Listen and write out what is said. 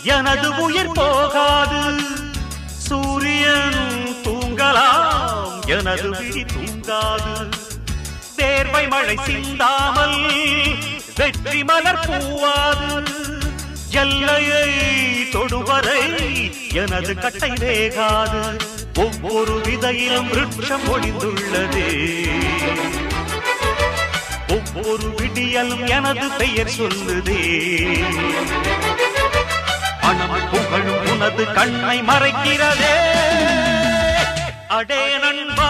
எனது உயிர் போகாது. சூரியன் தூங்கலாம், எனது விழி தூங்காது. தேர்வை மழை சிந்தாமல் வெற்றி மலர் பூவாது. எல்லையை தொடுவரை எனது கட்டை வேகாது. ஒவ்வொரு விதையிலும் விருட்சம் ஒளிந்துள்ளதே. ஒவ்வொரு விடியலும் எனது பெயர் சொல்லுதே. பணம் புகழும் உனது கண்ணை மறைக்கிறதே. அடே நண்பா